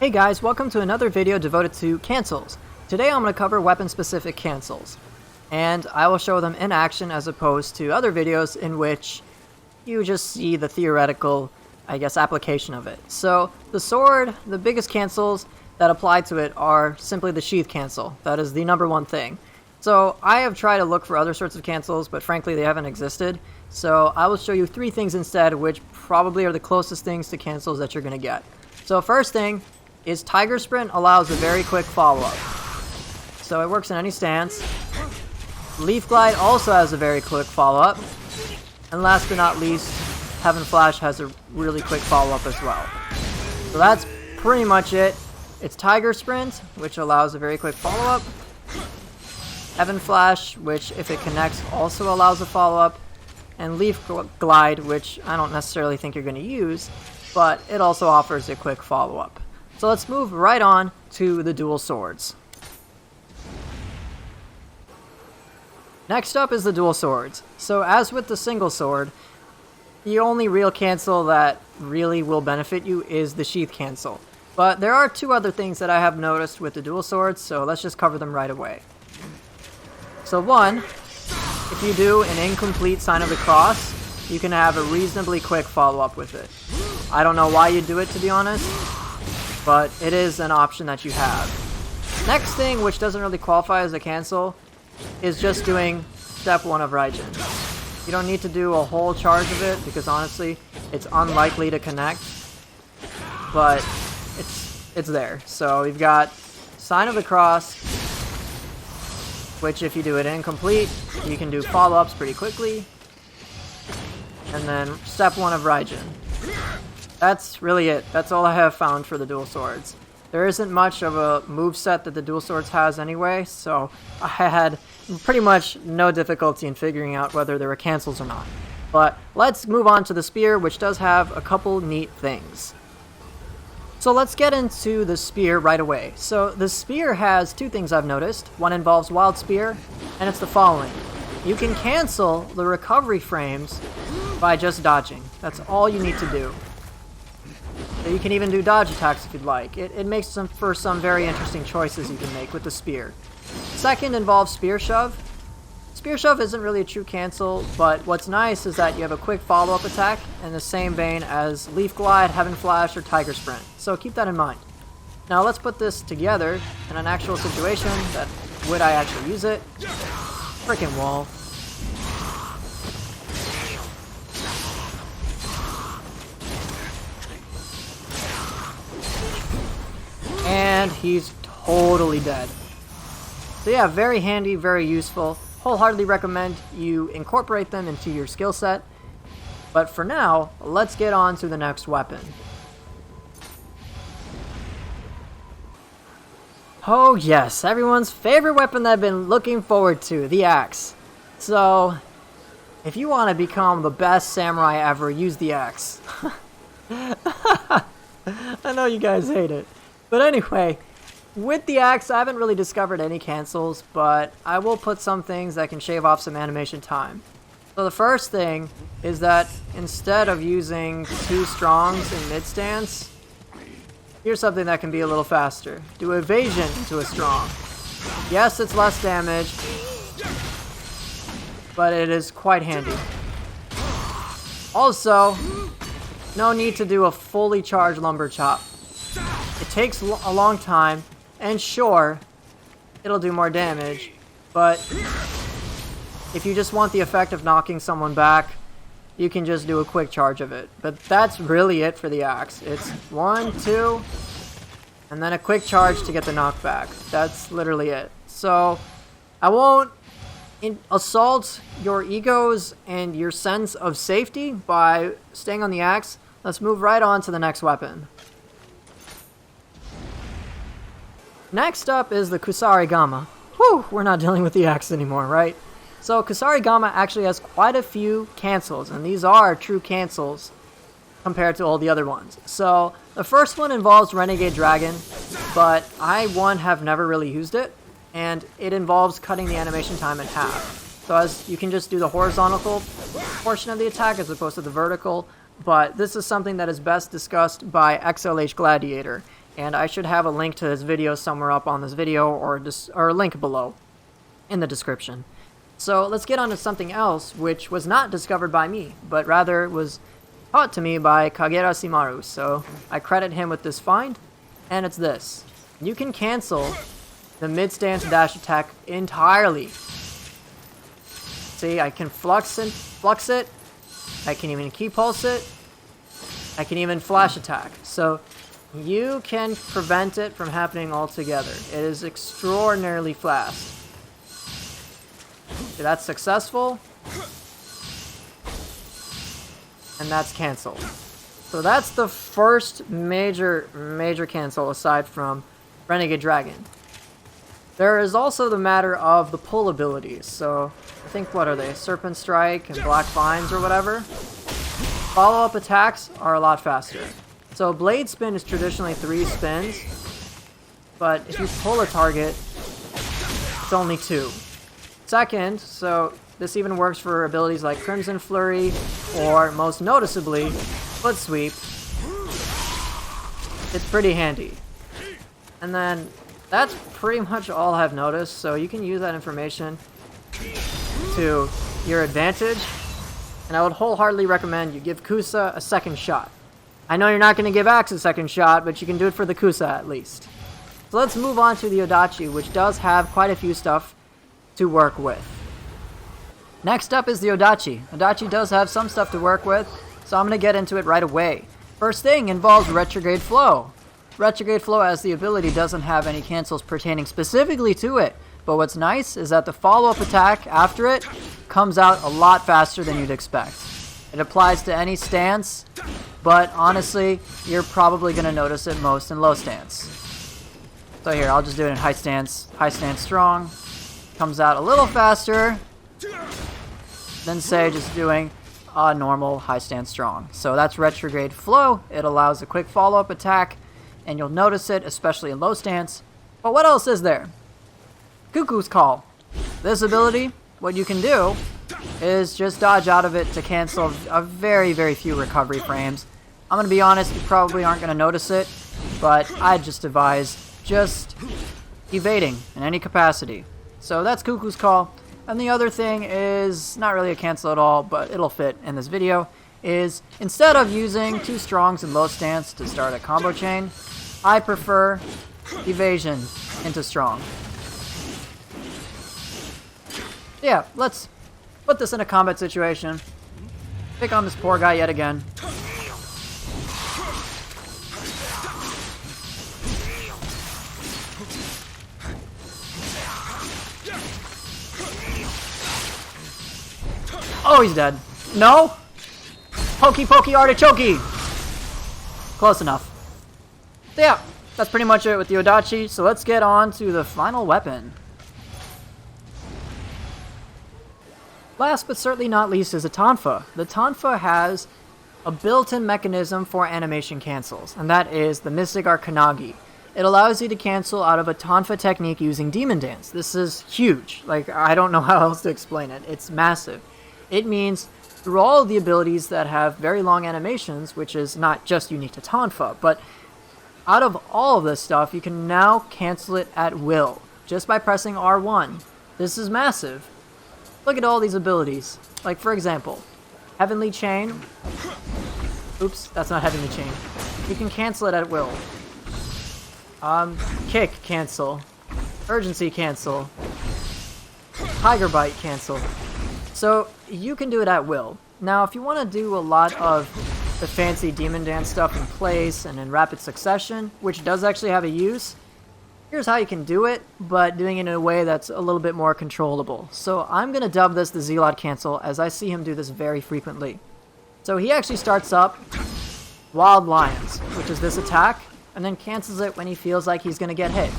Hey guys, welcome to another video devoted to cancels. Today I'm going to cover weapon-specific cancels, and I will show them in action as opposed to other videos in which you just see the theoretical, application of it. So the sword, the biggest cancels that apply to it are simply the sheath cancel. That is the number one thing. So I have tried to look for other sorts of cancels, but frankly they haven't existed. So I will show you three things instead, which probably are the closest things to cancels that you're going to get. So first thing is Tiger Sprint allows a very quick follow-up. So it works in any stance. Leaf Glide also has a very quick follow-up. And last but not least, Heaven Flash has a really quick follow-up as well. So that's pretty much it. It's Tiger Sprint, which allows a very quick follow-up. Heaven Flash, which if it connects also allows a follow-up. And Leaf Glide, which I don't necessarily think you're going to use, but it also offers a quick follow-up. So let's move right on to the dual swords. Next up is the dual swords. So as with the single sword, the only real cancel that really will benefit you is the sheath cancel. But there are two other things that I have noticed with the dual swords, so let's just cover them right away. So one, if you do an incomplete sign of the cross, you can have a reasonably quick follow-up with it. I don't know why you do it, to be honest, but it is an option that you have. Next thing, which doesn't really qualify as a cancel, is just doing step 1 of Raijin. You don't need to do a whole charge of it, because honestly, it's unlikely to connect, but it's there. So we've got Sign of the Cross, which if you do it incomplete, you can do follow-ups pretty quickly, and then step 1 of Raijin. That's really it. That's all I have found for the dual swords. There isn't much of a moveset that the dual swords has anyway, so I had pretty much no difficulty in figuring out whether there were cancels or not. But let's move on to the spear, which does have a couple neat things. So let's get into the spear right away. So the spear has two things I've noticed. One involves Wild Spear, and it's the following. You can cancel the recovery frames by just dodging. That's all you need to do. So you can even do dodge attacks if you'd like. It makes for some very interesting choices you can make with the spear. Second involves Spear Shove. Spear Shove isn't really a true cancel, but what's nice is that you have a quick follow-up attack in the same vein as Leaf Glide, Heaven Flash, or Tiger Sprint. So keep that in mind. Now let's put this together in an actual situation that would I actually use it. Frickin' wall. And he's totally dead. So yeah, very handy, very useful. Wholeheartedly recommend you incorporate them into your skill set. But for now, let's get on to the next weapon. Oh yes, everyone's favorite weapon that I've been looking forward to, the axe. So, if you want to become the best samurai ever, use the axe. I know you guys hate it. But anyway, with the axe, I haven't really discovered any cancels, but I will put some things that can shave off some animation time. So the first thing is that instead of using 2 strongs in mid stance, here's something that can be a little faster. Do evasion into a strong. Yes, it's less damage, but it is quite handy. Also, no need to do a fully charged lumber chop. It takes a long time, and sure, it'll do more damage, but if you just want the effect of knocking someone back, you can just do a quick charge of it. But that's really it for the axe. It's 1, 2, and then a quick charge to get the knockback. That's literally it. So, I won't assault your egos and your sense of safety by staying on the axe. Let's move right on to the next weapon. Next up is the Kusarigama. Whew, we're not dealing with the axe anymore, right? So Kusarigama actually has quite a few cancels, and these are true cancels compared to all the other ones. So the first one involves Renegade Dragon, but I, have never really used it, and it involves cutting the animation time in half. So as you can just do the horizontal portion of the attack as opposed to the vertical, but this is something that is best discussed by XLHGladiator. and I should have a link to his video somewhere up on this video, or a link below in the description. So let's get on to something else, which was not discovered by me, but rather was taught to me by Kagerasimaru. So I credit him with this find, and it's this. You can cancel the mid-stance dash attack entirely. See, I can flux it, I can even key pulse it, I can even flash attack. So you can prevent it from happening altogether. It is extraordinarily fast. Okay, that's successful. And that's cancelled. So that's the first major cancel aside from Renegade Dragon. There is also the matter of the pull abilities. So I think, what are they? Serpent Strike and Black Vines or whatever. Follow-up attacks are a lot faster. So Blade Spin is traditionally 3 spins, but if you pull a target, it's only 2. Second, so this even works for abilities like Crimson Flurry, or most noticeably, Foot Sweep. It's pretty handy. And then, that's pretty much all I've noticed, so you can use that information to your advantage, and I would wholeheartedly recommend you give Kusa a second shot. I know you're not going to give Axe a second shot, but you can do it for the Kusa at least. So let's move on to the Odachi, which does have quite a few stuff to work with. Next up is the Odachi. Odachi does have some stuff to work with, so I'm going to get into it right away. First thing involves Retrograde Flow. Retrograde Flow, as the ability, doesn't have any cancels pertaining specifically to it, but what's nice is that the follow-up attack after it comes out a lot faster than you'd expect. It applies to any stance, but honestly, you're probably going to notice it most in low stance. So here, I'll just do it in high stance strong. Comes out a little faster than, say, just doing a normal high stance strong. So that's Retrograde Flow. It allows a quick follow-up attack, and you'll notice it, especially in low stance. But what else is there? Cuckoo's Call. This ability, what you can do is just dodge out of it to cancel a very few recovery frames. I'm going to be honest, you probably aren't going to notice it, but I'd just advise just evading in any capacity. So that's Cuckoo's Call. And the other thing is not really a cancel at all, but it'll fit in this video, is instead of using 2 strongs in low stance to start a combo chain, I prefer evasion into strong. Yeah, let's put this in a combat situation. Pick on this poor guy yet again. Oh, he's dead. No? Pokey pokey artichoke! Close enough. So yeah, that's pretty much it with the Odachi, so let's get on to the final weapon. Last but certainly not least is a Tonfa. The Tonfa has a built-in mechanism for animation cancels, and that is the Mystic Arkanagi. It allows you to cancel out of a Tonfa technique using Demon Dance. This is huge. Like, I don't know how else to explain it. It's massive. It means through all of the abilities that have very long animations, which is not just unique to Tonfa, but out of all of this stuff, you can now cancel it at will, just by pressing R1. This is massive. Look at all these abilities. Like, for example, Heavenly Chain. Oops, that's not Heavenly Chain. You can cancel it at will. Kick, cancel. Urgency, cancel. Tiger Bite, cancel. So, you can do it at will. Now, if you want to do a lot of the fancy Demon Dance stuff in place and in rapid succession, which does actually have a use, here's how you can do it, but doing it in a way that's a little bit more controllable. So I'm going to dub this the Zealot cancel, as I see him do this very frequently. So he actually starts up Wild Lions, which is this attack, and then cancels it when he feels like he's going to get hit.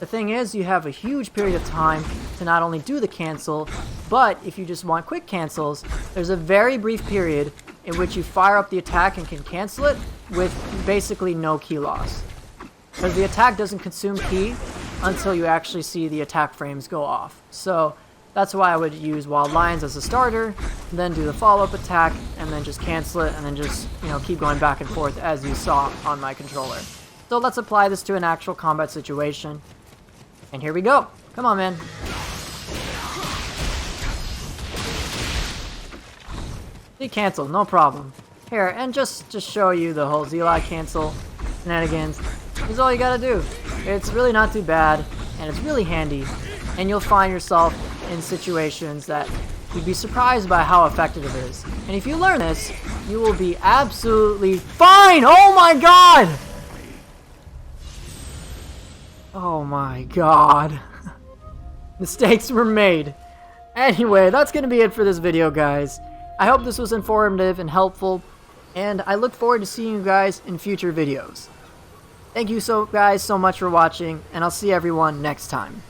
The thing is, you have a huge period of time to not only do the cancel, but if you just want quick cancels, there's a very brief period in which you fire up the attack and can cancel it with basically no ki loss. Because the attack doesn't consume ki until you actually see the attack frames go off. So that's why I would use Wild Lions as a starter, then do the follow-up attack, and then just cancel it, and then just, keep going back and forth as you saw on my controller. So let's apply this to an actual combat situation. And here we go. Come on, man. See, cancel, no problem. Here, and just to show you the whole Z-Log cancel shenanigans, is all you gotta do. It's really not too bad, and it's really handy. And you'll find yourself in situations that you'd be surprised by how effective it is. And if you learn this, you will be absolutely fine! Oh my god! Oh my god. Mistakes were made. Anyway, that's gonna be it for this video, guys. I hope this was informative and helpful, and I look forward to seeing you guys in future videos. Thank you guys so much for watching, and I'll see everyone next time.